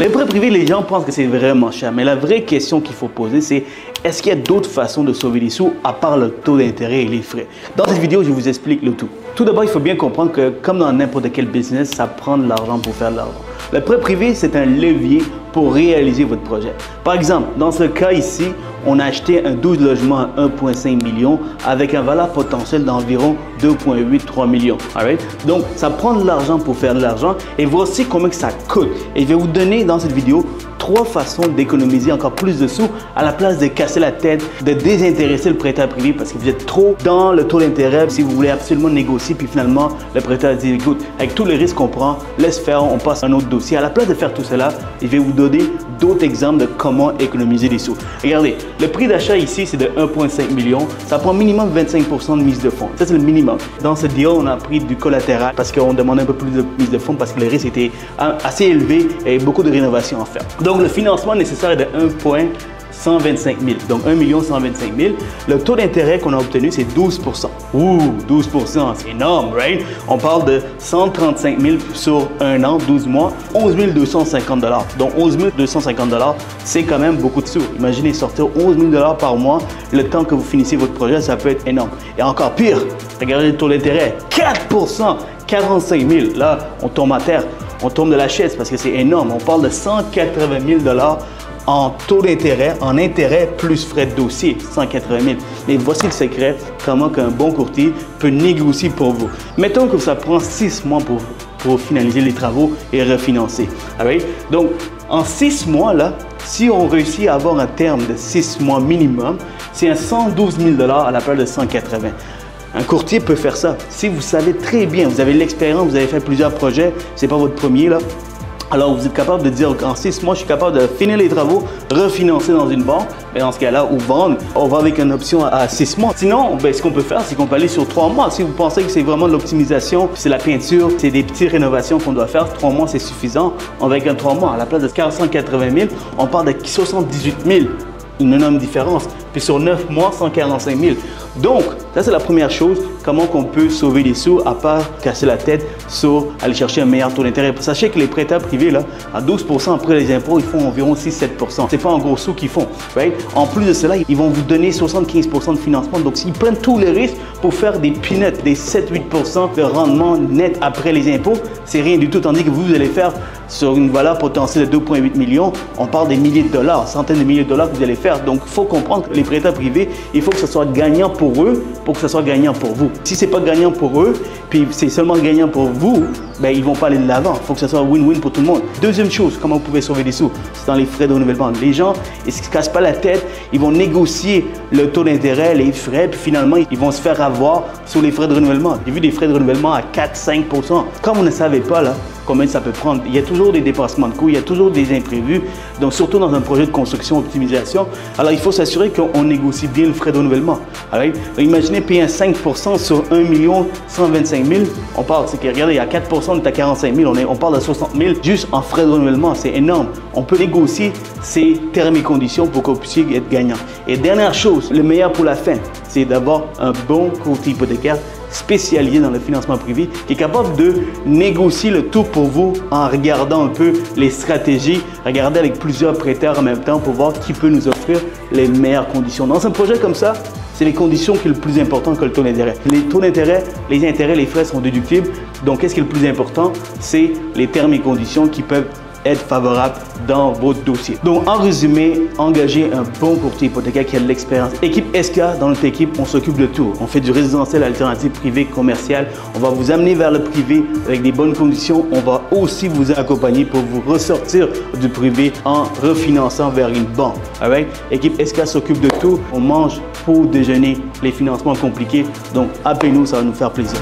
Les prêts privés, les gens pensent que c'est vraiment cher. Mais la vraie question qu'il faut poser, c'est est-ce qu'il y a d'autres façons de sauver des sous à part le taux d'intérêt et les frais? Dans cette vidéo, je vous explique le tout. Tout d'abord, il faut bien comprendre que comme dans n'importe quel business, ça prend de l'argent pour faire de l'argent. Le prêt privé, c'est un levier pour réaliser votre projet. Par exemple, dans ce cas ici, on a acheté un 12 logements à 1,5 million avec un valeur potentielle d'environ 2,83 millions. Alright? Donc, ça prend de l'argent pour faire de l'argent et voici combien que ça coûte. Et je vais vous donner dans cette vidéo 3 façons d'économiser encore plus de sous à la place de casser la tête, de désintéresser le prêteur privé parce que vous êtes trop dans le taux d'intérêt si vous voulez absolument négocier puis finalement le prêteur dit écoute, avec tous les risques qu'on prend, laisse faire, on passe à un autre dossier. À la place de faire tout cela, je vais vous donner d'autres exemples de comment économiser des sous. Regardez, le prix d'achat ici c'est de 1,5 million, ça prend minimum 25% de mise de fonds. Ça c'est le minimum. Dans ce deal, on a pris du collatéral parce qu'on demandait un peu plus de mise de fonds parce que le risque était assez élevé et beaucoup de rénovations à faire. Donc, le financement nécessaire est de 1,125 000. Donc, 1 125 000. Le taux d'intérêt qu'on a obtenu, c'est 12%. Ouh, 12%, c'est énorme, right? On parle de 135 000 sur un an, 12 mois, 11 250 $. Donc, 11 250 $, c'est quand même beaucoup de sous. Imaginez sortir 11 000 $ par mois, le temps que vous finissez votre projet, ça peut être énorme. Et encore pire, regardez le taux d'intérêt, 4%, 45 000. Là, on tombe à terre. On tombe de la chaise parce que c'est énorme. On parle de 180 000 $ en taux d'intérêt, en intérêt plus frais de dossier, 180 000. Mais voici le secret, comment qu'un bon courtier peut négocier pour vous. Mettons que ça prend 6 mois pour finaliser les travaux et refinancer. Right? Donc, en 6 mois, là, si on réussit à avoir un terme de 6 mois minimum, c'est un 112 000 $ à la place de 180 000. Un courtier peut faire ça. Si vous savez très bien, vous avez l'expérience, vous avez fait plusieurs projets, c'est pas votre premier là. Alors vous êtes capable de dire qu'en 6 mois, je suis capable de finir les travaux, refinancer dans une banque. Et dans ce cas-là, ou vendre, on va avec une option à 6 mois. Sinon, ce qu'on peut faire, c'est qu'on peut aller sur 3 mois. Si vous pensez que c'est vraiment de l'optimisation, c'est la peinture, c'est des petites rénovations qu'on doit faire, 3 mois c'est suffisant. On va avec un 3 mois. À la place de 480 000, on parle de 78 000. Une énorme différence. Puis sur 9 mois, 145 000. Donc, ça c'est la première chose, comment qu'on peut sauver des sous à part casser la tête sur aller chercher un meilleur taux d'intérêt. Sachez que les prêteurs privés, là, à 12% après les impôts, ils font environ 6-7%. C'est pas un gros sous qu'ils font. Right? En plus de cela, ils vont vous donner 75% de financement. Donc, s'ils prennent tous les risques pour faire des peanuts, des 7-8% de rendement net après les impôts, c'est rien du tout. Tandis que vous allez faire sur une valeur potentielle de 2,8 millions, on parle des milliers de dollars, centaines de milliers de dollars que vous allez faire. Donc, il faut comprendre que les prêteurs privés, il faut que ce soit gagnant pour eux pour que ce soit gagnant pour vous. Si ce n'est pas gagnant pour eux, puis c'est seulement gagnant pour vous, ils ne vont pas aller de l'avant. Il faut que ce soit win-win pour tout le monde. Deuxième chose, comment vous pouvez sauver des sous, c'est dans les frais de renouvellement. Les gens, ils ne se cassent pas la tête, ils vont négocier le taux d'intérêt, les frais, puis finalement, ils vont se faire avoir sur les frais de renouvellement. J'ai vu des frais de renouvellement à 4-5%. Comme vous ne savez pas, là, combien ça peut prendre. Il y a toujours des dépassements de coûts, il y a toujours des imprévus. Donc, surtout dans un projet de construction, optimisation, alors il faut s'assurer qu'on négocie bien le frais de renouvellement. Alors, imaginez payer un 5% sur 1 125 000. On parle, c'est que regardez, il y a 4%, on est à 45 000, on parle de 60 000 juste en frais de renouvellement. C'est énorme. On peut négocier ces termes et conditions pour que vous puissiez être gagnant. Et dernière chose, le meilleur pour la fin, c'est d'avoir un bon courtier hypothécaire spécialisé dans le financement privé qui est capable de négocier le tout pour vous en regardant un peu les stratégies, regarder avec plusieurs prêteurs en même temps pour voir qui peut nous offrir les meilleures conditions. Dans un projet comme ça, c'est les conditions qui sont le plus important que le taux d'intérêt. Les taux d'intérêt, les intérêts, les frais sont déductibles. Donc, qu'est-ce qui est le plus important? C'est les termes et conditions qui peuvent être favorable dans votre dossier. Donc, en résumé, engagez un bon courtier hypothécaire qui a de l'expérience. Équipe SK, dans notre équipe, on s'occupe de tout. On fait du résidentiel alternatif, privé, commercial. On va vous amener vers le privé avec des bonnes conditions. On va aussi vous accompagner pour vous ressortir du privé en refinançant vers une banque. Alright? Équipe SK s'occupe de tout. On mange pour déjeuner les financements compliqués. Donc, appelez-nous, ça va nous faire plaisir.